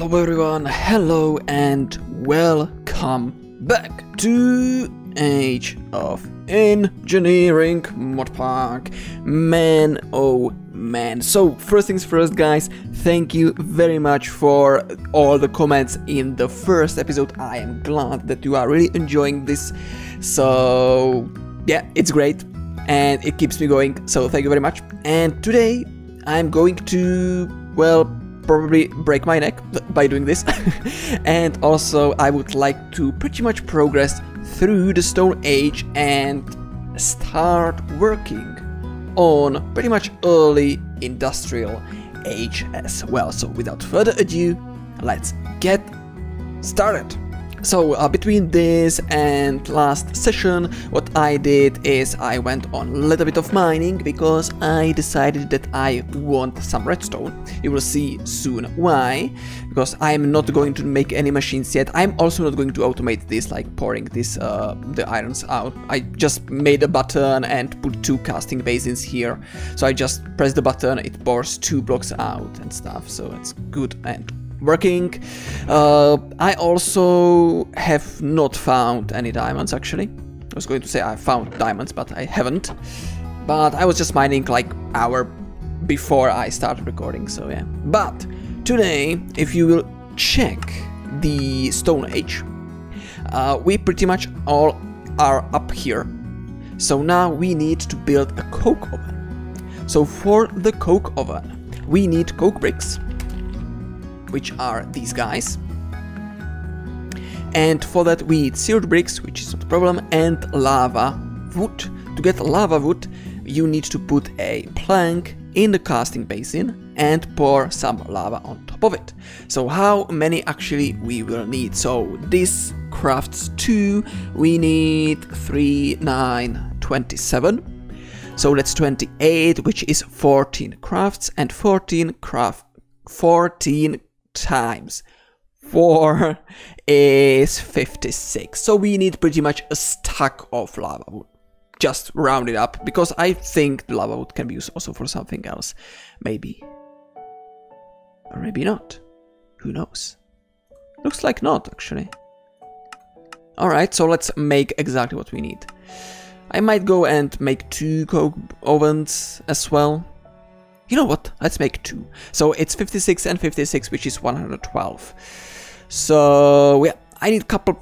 Hello everyone, hello and welcome back to Age of Engineering mod pack. Man, oh man. So first things first guys, thank you very much for all the comments in the first episode. I am glad that you are really enjoying this. So yeah, it's great and it keeps me going, so thank you very much. And today I'm going to, well, probably break my neck by doing this. And also I would like to pretty much progress through the Stone Age and start working on pretty much early Industrial Age as well. So without further ado, let's get started. So between this and last session, what I did is I went on a little bit of mining because I decided that I want some redstone. You will see soon why, because I'm not going to make any machines yet. I'm also not going to automate this, like pouring this the irons out. I just made a button and put two casting basins here. So I just press the button, it pours 2 blocks out and stuff. So it's good and working. I also have not found any diamonds actually. I was going to say I found diamonds, but I haven't. But I was just mining like an hour before I started recording, so yeah. But today, if you will check the Stone Age, we pretty much all are up here. So now we need to build a coke oven. So for the coke oven, we need coke bricks, which are these guys, and for that we need seared bricks, which is not a problem, and lava wood. To get lava wood, you need to put a plank in the casting basin and pour some lava on top of it. So how many actually we will need? So this crafts 2, we need 3, 9, 27. So that's 28, which is 14 crafts, and 14 times 4 is 56. So we need pretty much a stack of lava wood. Just round it up, because I think the lava wood can be used also for something else. Maybe. Or maybe not. Who knows? Looks like not, actually. Alright, so let's make exactly what we need. I might go and make 2 coke ovens as well. You know what? Let's make 2. So it's 56 and 56, which is 112. So yeah, I need a couple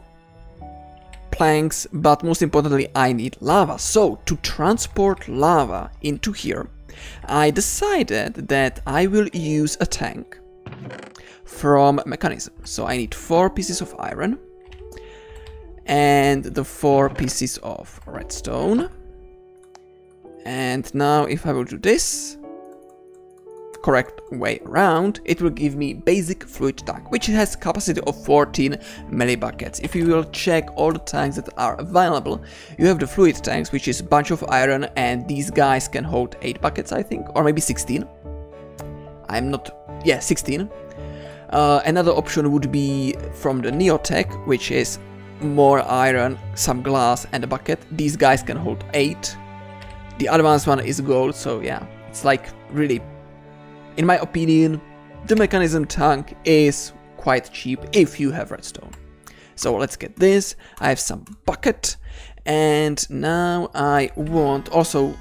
planks, but most importantly, I need lava. So to transport lava into here, I decided that I will use a tank from mechanism. So I need 4 pieces of iron and the 4 pieces of redstone. And now if I will do this correct way around, it will give me basic fluid tank, which has capacity of 14 millibuckets. If you will check all the tanks that are available, you have the fluid tanks, which is a bunch of iron, and these guys can hold 8 buckets, I think, or maybe 16. I'm not, yeah, 16. Another option would be from the Neotech, which is more iron, some glass, and a bucket. These guys can hold 8. The advanced one is gold, so yeah, it's like really, in my opinion, the mechanism tank is quite cheap if you have redstone. So let's get this. I have some bucket, and now I want also,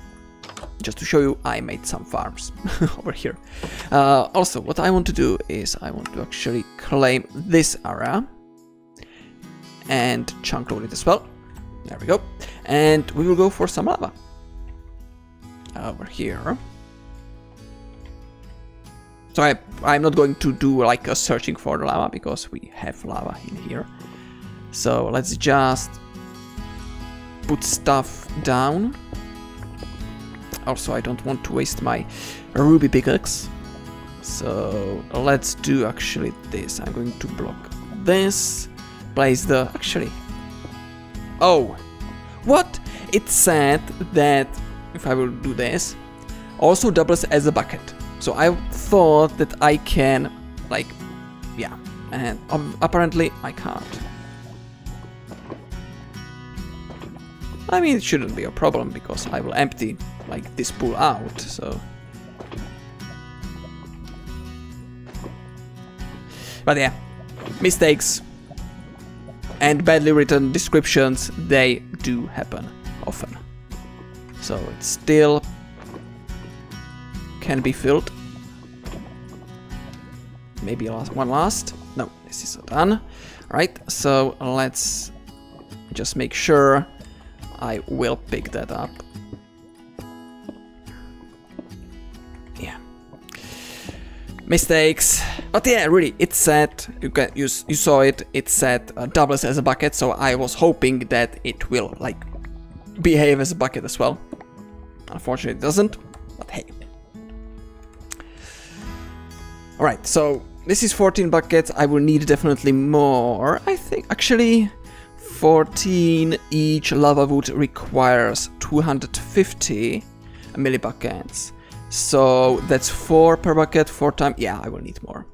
just to show you, I made some farms over here. Also, what I want to do is I want to actually claim this area and chunk load it as well. There we go. And we will go for some lava over here. So I'm not going to do like a searching for the lava, because we have lava in here. So let's just put stuff down. Also, I don't want to waste my ruby pickaxe. So let's do actually this. I'm going to block this. Place the, actually, oh, what? It said that if I will do this, also doubles as a bucket. So I thought that I can, like, yeah, and apparently I can't. I mean, it shouldn't be a problem, because I will empty, like, this pool out, so But yeah, mistakes and badly written descriptions, they do happen often. So it still can be filled. Maybe one last. No, this is done. Right, so let's just make sure I will pick that up. Yeah. Mistakes. But yeah, really, it said, you saw it, it said doubles as a bucket, so I was hoping that it will, like, behave as a bucket as well. Unfortunately, it doesn't, but hey. Alright, so this is 14 buckets. I will need definitely more. I think, actually, 14 each lava wood requires 250 millibuckets. So that's 4 per bucket, 4 times. Yeah, I will need more.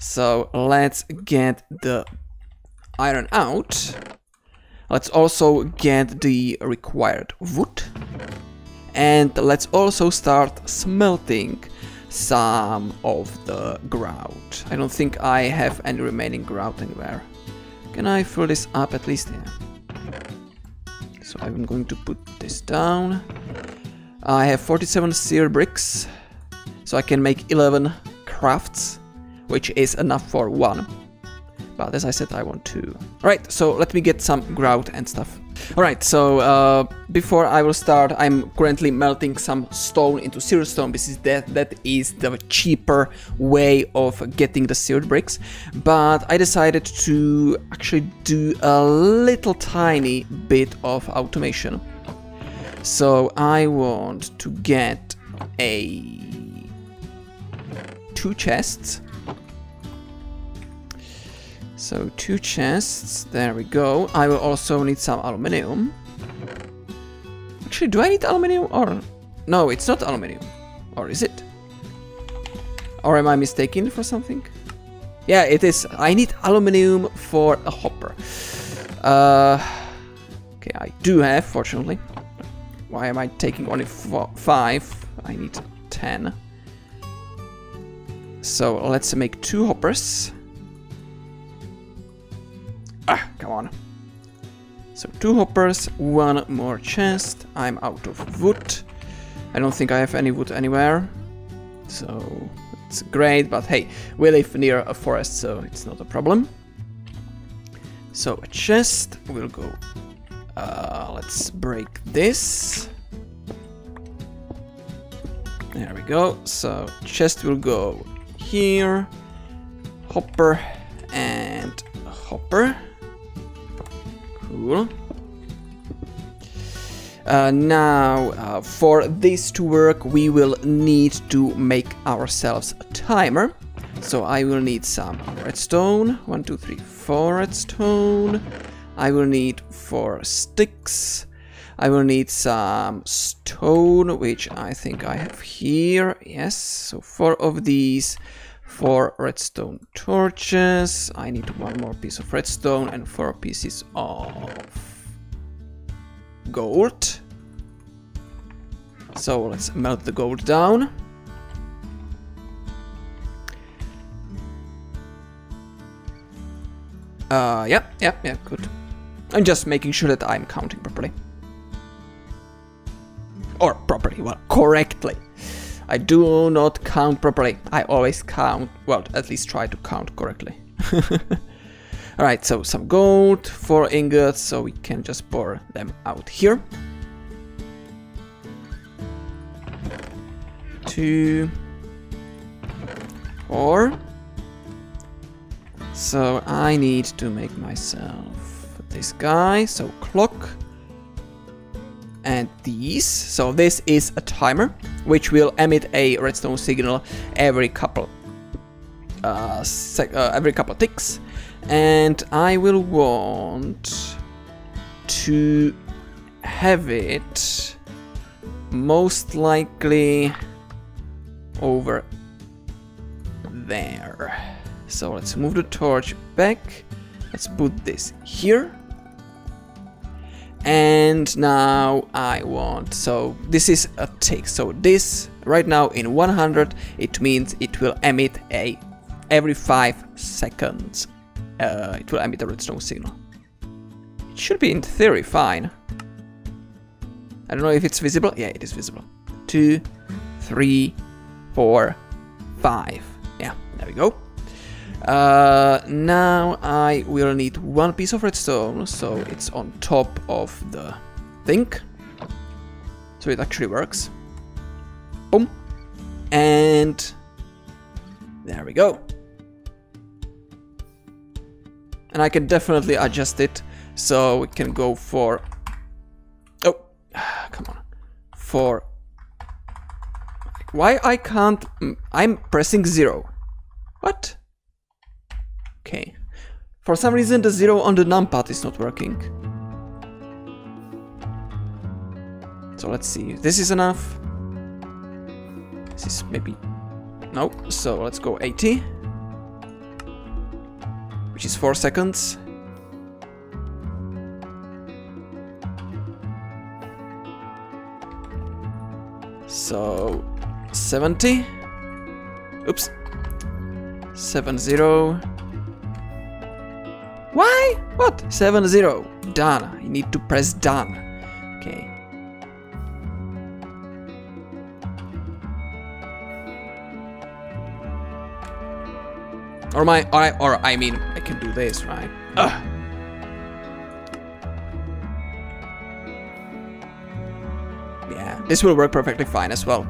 So let's get the iron out. Let's also get the required wood. And let's also start smelting some of the grout. I don't think I have any remaining grout anywhere. Can I fill this up at least? Yeah. So I'm going to put this down. I have 47 seared bricks, so I can make 11 crafts, which is enough for 1. But as I said, I want 2. Alright, so let me get some grout and stuff. Alright, so before I will start, I'm currently melting some stone into seared stone. This is that is the cheaper way of getting the seared bricks. But I decided to actually do a little tiny bit of automation. So I want to get 2 chests. So 2 chests, there we go. I will also need some aluminium. Actually, do I need aluminium or... No, it's not aluminium. Or is it? Or am I mistaken for something? Yeah, it is. I need aluminium for a hopper. Okay, I do have, fortunately. Why am I taking only 5? I need 10. So let's make 2 hoppers. Ah, come on. So 2 hoppers, 1 more chest. I'm out of wood. I don't think I have any wood anywhere. So it's great, but hey, we live near a forest, so it's not a problem. So a chest will go. Let's break this. There we go. So chest will go here. Hopper and hopper. Cool. Now, for this to work, we will need to make ourselves a timer. So I will need some redstone. 1, 2, 3, 4 redstone. I will need 4 sticks. I will need some stone, which I think I have here. Yes, so 4 of these. 4 redstone torches. I need 1 more piece of redstone and 4 pieces of gold. So let's melt the gold down. Yeah, good. I'm just making sure that I'm counting properly. Or properly, well, correctly. I do not count properly. I always count, well, at least try to count correctly. Alright, so some gold, 4 ingots, so we can just pour them out here. 2, 4. So I need to make myself this guy, so clock. And these, so this is a timer which will emit a redstone signal every couple ticks, and I will want to have it most likely over there. So let's move the torch back. Let's put this here. And now I want, so this is a tick. So this right now in 100, it means it will emit every 5 seconds. It will emit a redstone signal. It should be in theory fine. I don't know if it's visible. Yeah, it is visible. 2, 3, 4, 5. Yeah, there we go. Now I will need 1 piece of redstone, so it's on top of the thing. So it actually works. Boom. And there we go. And I can definitely adjust it, so we can go for... Oh, come on. For... Why I can't... I'm pressing 0. What? Okay. For some reason the 0 on the numpad is not working. So let's see. This is enough. This is maybe... No. So let's go 80. Which is 4 seconds. So 70. Oops. 70. Why? What? 70. Done. You need to press done. Okay. Or I mean, I can do this, right? Ugh. Yeah, this will work perfectly fine as well.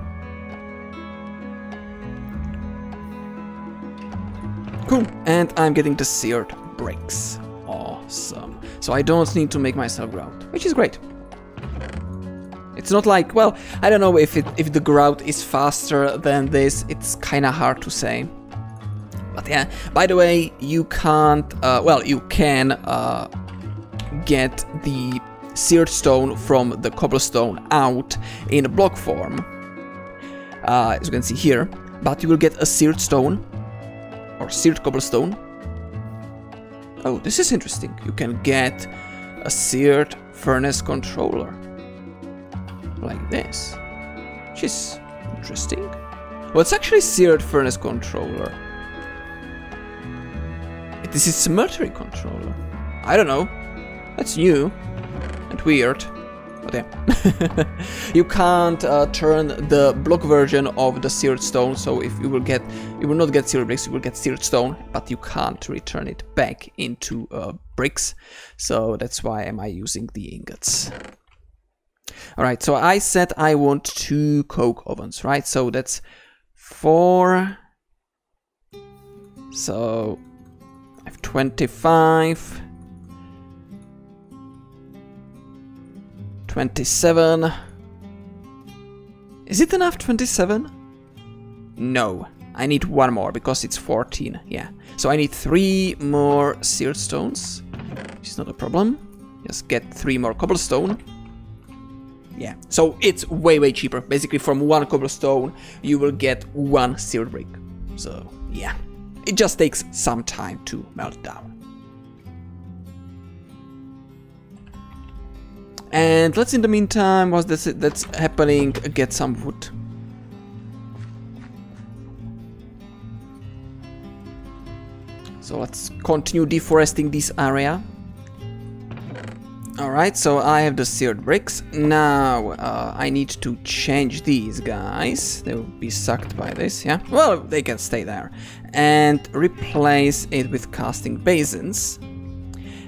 Cool, and I'm getting the seared bricks. Awesome. So I don't need to make myself grout, which is great. It's not like, well, I don't know if the grout is faster than this. It's kind of hard to say. But yeah, by the way, you can't, well, you can get the seared stone from the cobblestone out in block form, as you can see here, but you will get a seared stone, or seared cobblestone. Oh, this is interesting. You can get a seared furnace controller, like this, which is interesting. Well, it's actually seared furnace controller. This is smeltery controller. I don't know. That's new and weird. But yeah. You can't turn the block version of the seared stone, so if you will not get seared bricks, you will get seared stone, but you can't return it back into bricks. So that's why am I using the ingots. Alright, so I said I want 2 coke ovens, right? So that's 4. So I have 25, 27. Is it enough, 27? No, I need 1 more because it's 14, yeah. So I need 3 more seared stones, which is not a problem. Just get 3 more cobblestone. Yeah, so it's way cheaper. Basically from 1 cobblestone you will get 1 seared brick. So yeah. It just takes some time to melt down. And let's, in the meantime, while that's happening, get some wood. So let's continue deforesting this area. Alright, so I have the seared bricks. Now I need to change these guys. They will be sucked by this, yeah? Well, they can stay there. And replace it with casting basins.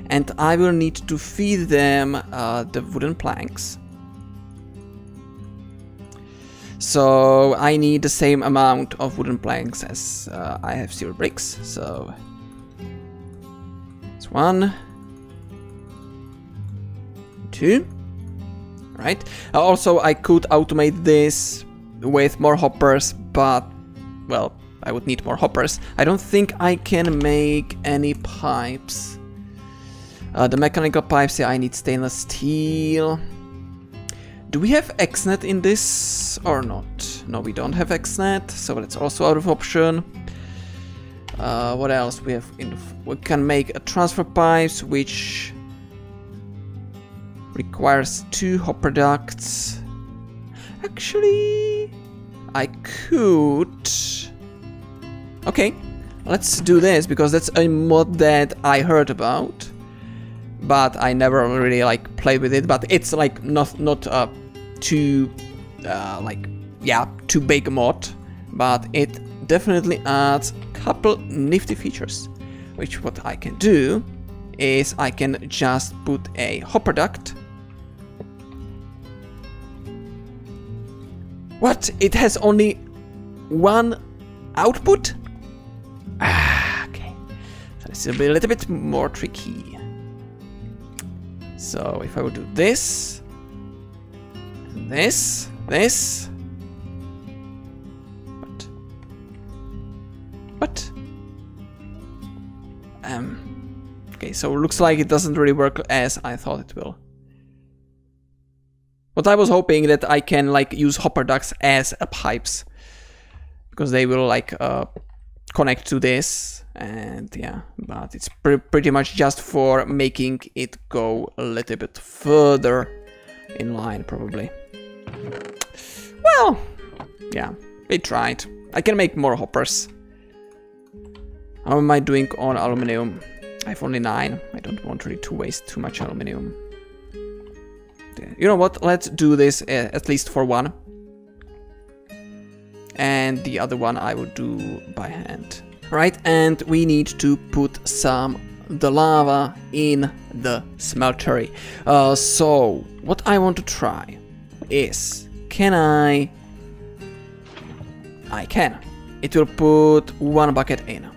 And I will need to feed them the wooden planks. So I need the same amount of wooden planks as I have seared bricks. So it's 1, 2, right? Also, I could automate this with more hoppers, but, well, I would need more hoppers. I don't think I can make any pipes. The mechanical pipes, yeah, I need stainless steel. Do we have XNet in this or not? No, we don't have XNet, so that's also out of option. What else we have? We can make a transfer pipes, which requires 2 hopper ducts. Actually, I could... Okay, let's do this, because that's a mod that I heard about, but I never really like played with it. But it's like not too like, yeah, too big a mod, but it definitely adds a couple nifty features. Which what I can do is I can just put a hopper duct. What? It has only 1 output? Ah, okay. So this will be a little bit more tricky. So if I would do this, and this. What? Okay, so it looks like it doesn't really work as I thought it will. What I was hoping that I can like use hopper ducts as pipes, because they will like connect to this, and yeah, but it's pretty much just for making it go a little bit further in line, probably. Well, yeah, we tried. I can make more hoppers. How am I doing on aluminum? I have only 9. I don't want really to waste too much aluminum. You know what? Let's do this at least for 1. And the other one I will do by hand. Right, and we need to put the lava in the smeltery. So, what I want to try is, can I can. It will put 1 bucket in.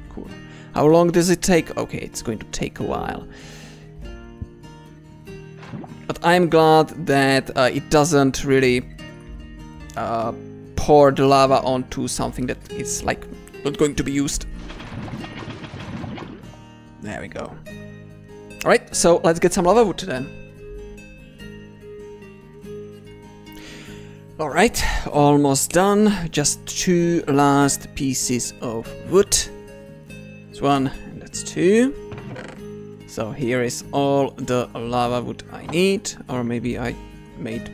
Cool. How long does it take? Okay, it's going to take a while. But I'm glad that it doesn't really pour the lava onto something that is like not going to be used. There we go. Alright, so let's get some lava wood then. Alright, almost done. Just 2 last pieces of wood. That's 1 and that's 2. So here is all the lava wood I need, or maybe I made...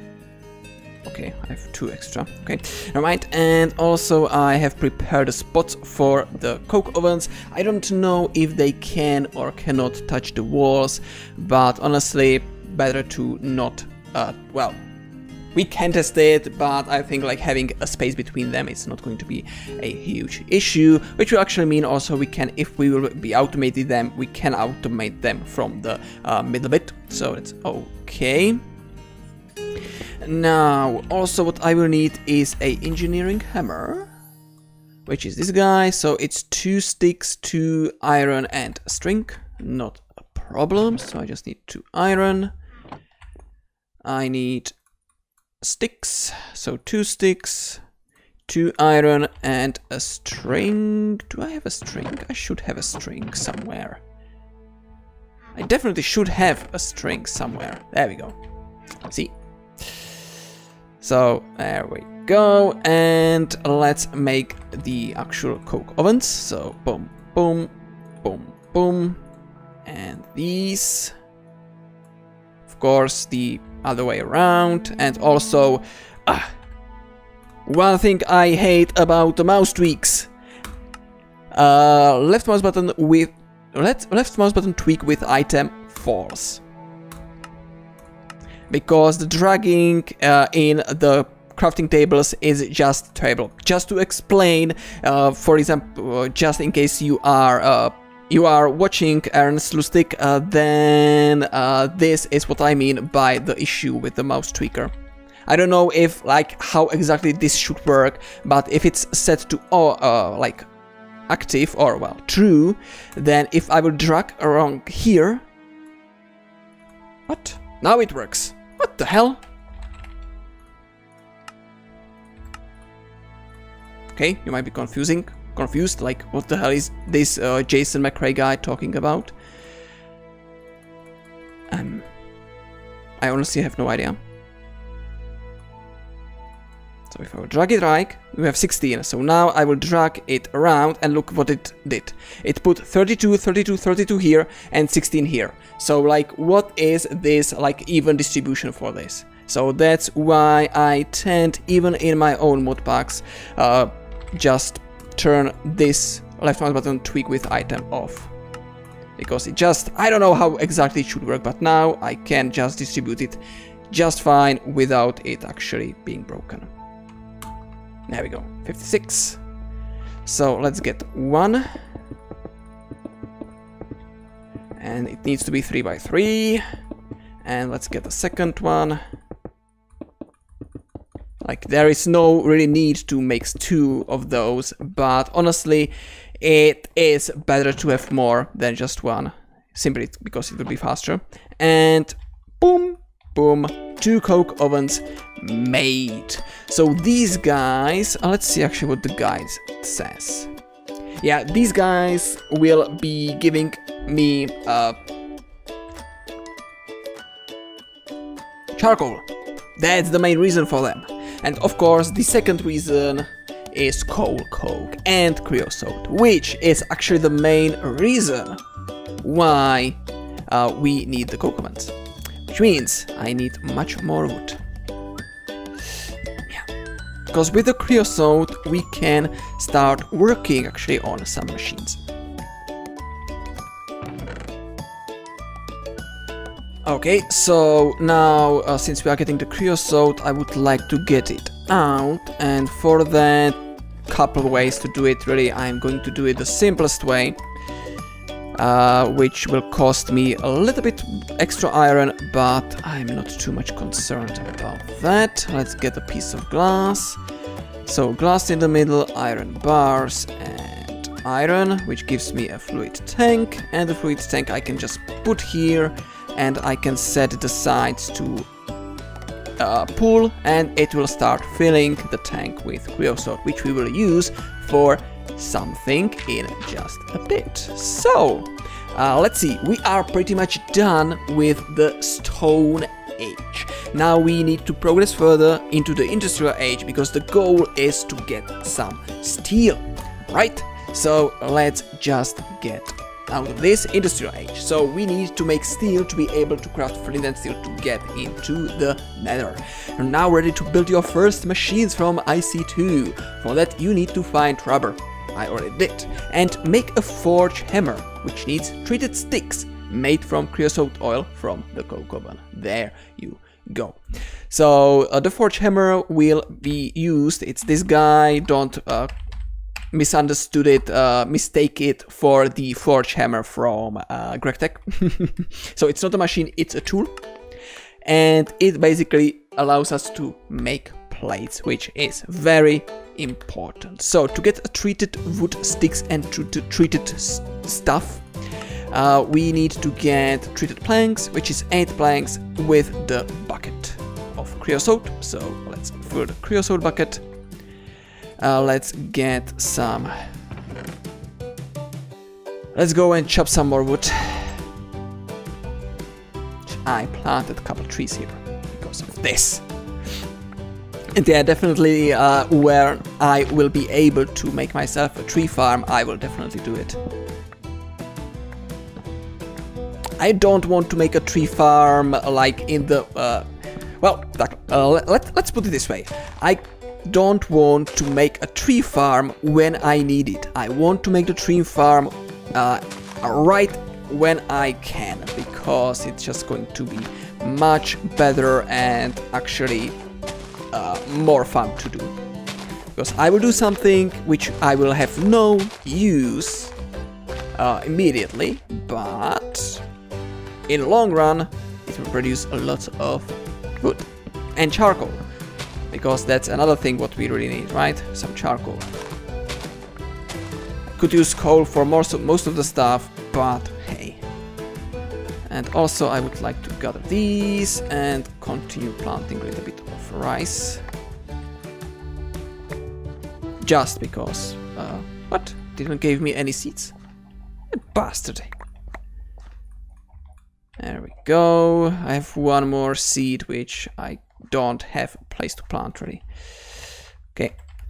Okay, I have 2 extra. Okay, alright, and also I have prepared the spots for the coke ovens. I don't know if they can or cannot touch the walls, but honestly, better to not... well, we can test it, but I think like having a space between them is not going to be a huge issue, which will actually mean also we can, if we will be automating them, we can automate them from the middle bit, so it's okay. Now, also what I will need is a engineering hammer, which is this guy, so it's 2 sticks, 2 iron and a string, not a problem, so I just need 2 iron. I need sticks, so 2 sticks, 2 iron and a string. Do I have a string? I should have a string somewhere. I definitely should have a string somewhere. There we go. See? So there we go, and let's make the actual coke ovens. So boom, boom, boom, boom, and these. Of course, the other way around, and also one thing I hate about the mouse tweaks: left mouse button tweak with item false, because the dragging in the crafting tables is just terrible. Just to explain, for example, just in case you are watching Ernst Lustig, then this is what I mean by the issue with the mouse tweaker. I don't know if like how exactly this should work, but if it's set to like active or well true, then if I will drag around here, what? Now it works. What the hell? Okay, you might be confused, like what the hell is this Jason McRae guy talking about? I honestly have no idea. So if I will drag it right, we have 16. So now I will drag it around and look what it did. It put 32, 32, 32 here and 16 here. So like, what is this like even distribution for this? So that's why I tend, even in my own mod packs, just turn this left mouse button tweak with item off. Because it just, I don't know how exactly it should work, but now I can just distribute it just fine without it actually being broken. There we go, 56. So let's get 1. And it needs to be 3 by 3. And let's get the second one. Like, there is no really need to make 2 of those, but honestly, it is better to have more than just 1, simply because it will be faster. And boom, boom, 2 coke ovens made. So these guys, let's see actually what the guide says. Yeah, these guys will be giving me charcoal. That's the main reason for them. And of course, the second reason is coal coke and creosote, which is actually the main reason why we need the coke ovens. Which means I need much more wood. Yeah. Because with the creosote, we can start working actually on some machines. Okay, so now since we are getting the creosote, I would like to get it out, and for that, couple ways to do it. Really, I'm going to do it the simplest way, which will cost me a little bit extra iron, but I'm not too much concerned about that. Let's get a piece of glass. So glass in the middle, iron bars, and iron, which gives me a fluid tank, and the fluid tank I can just put here, and I can set the sides to pull, and it will start filling the tank with creosote, which we will use for something in just a bit. So let's see, we are pretty much done with the Stone Age. Now we need to progress further into the Industrial Age, because the goal is to get some steel, right? So let's just get out of this Industrial Age. So we need to make steel to be able to craft flint and steel to get into the Nether. You're now ready to build your first machines from IC2. For that you need to find rubber, I already did, and make a forge hammer, which needs treated sticks made from creosote oil from the coke oven. There you go. So the forge hammer will be used, it's this guy, don't misunderstood it, mistake it for the forge hammer from GregTech. So it's not a machine, it's a tool, and it basically allows us to make plates, which is very important. So to get a treated wood sticks and treated stuff, we need to get treated planks, which is 8 planks with the bucket of creosote. So let's fill the creosote bucket. Let's get some. Let's go and chop some more wood. I planted a couple trees here because of this. And yeah, definitely where I will be able to make myself a tree farm, I will definitely do it. I don't want to make a tree farm like in the let's put it this way. I don't want to make a tree farm when I need it. I want to make the tree farm right when I can, because it's just going to be much better and actually more fun to do. Because I will do something which I will have no use immediately, but in the long run it will produce a lot of wood and charcoal. Because that's another thing what we really need, right? Some charcoal. Could use coal for most of the stuff, but hey. And also I would like to gather these and continue planting a little bit of rice. Just because. What? Didn't give me any seeds? A bastard. There we go. I have one more seed which I don't have a place to plant really.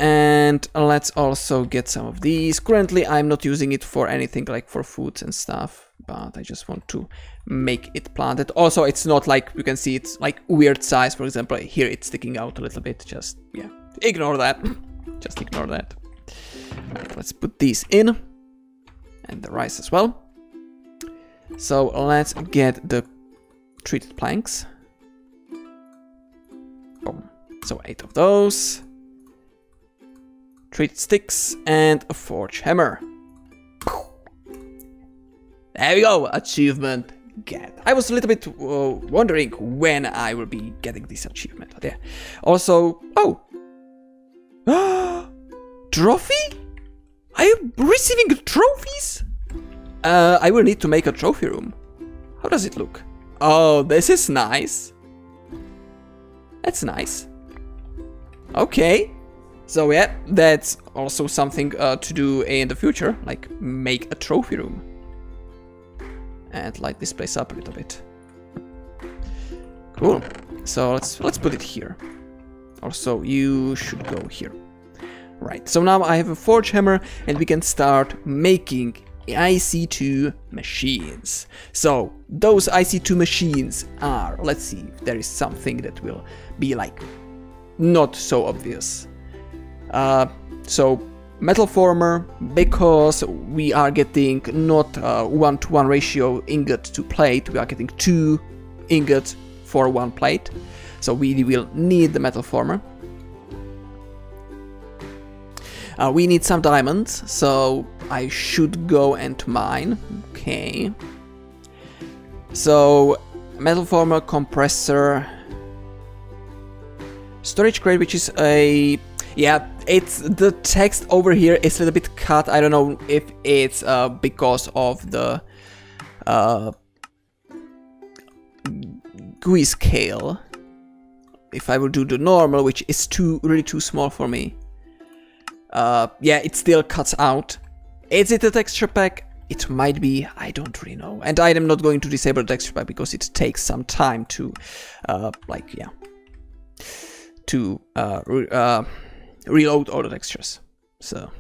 And let's also get some of these. Currently, I'm not using it for anything like for foods and stuff, but I just want to make it planted. Also, it's not like you can see it's like weird size. For example, here it's sticking out a little bit. Just, yeah, ignore that. Just ignore that. Right, let's put these in. And the rice as well. So let's get the treated planks. Boom. So 8 of those. Treated sticks and a forge hammer. There we go, achievement get. I was a little bit wondering when I will be getting this achievement. There. Also, oh, trophy? Are you receiving trophies? I will need to make a trophy room. How does it look? Oh, this is nice. That's nice. Okay. So yeah, that's also something to do in the future, like make a trophy room. And light this place up a little bit. Cool. So let's put it here. Also, you should go here. Right. So now I have a forge hammer, and we can start making IC2 machines. So those IC2 machines are, let's see if there is something that will be like not so obvious. So metal former, because we are getting not 1-to-1 ratio ingot to plate, we are getting 2 ingots for 1 plate. So we will need the metal former. We need some diamonds, so I should go and mine. Okay. So metal former, compressor, storage crate, which is a, yeah, it's the text over here is a little bit cut. I don't know if it's because of the GUI scale. If I will do the normal, which is really too small for me. Yeah, it still cuts out. Is it a texture pack? It might be, I don't really know. And I am not going to disable the texture pack because it takes some time to, like, yeah, to reload all the textures. So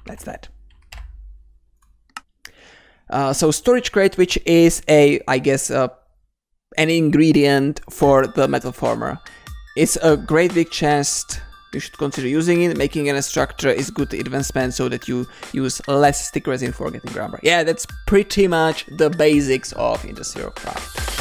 that's that. So storage crate, which is a, I guess, an ingredient for the metal former. It's a great big chest. You should consider using it. Making an extractor is good advancement so that you use less stick resin for getting rubber. Yeah, that's pretty much the basics of industrial craft.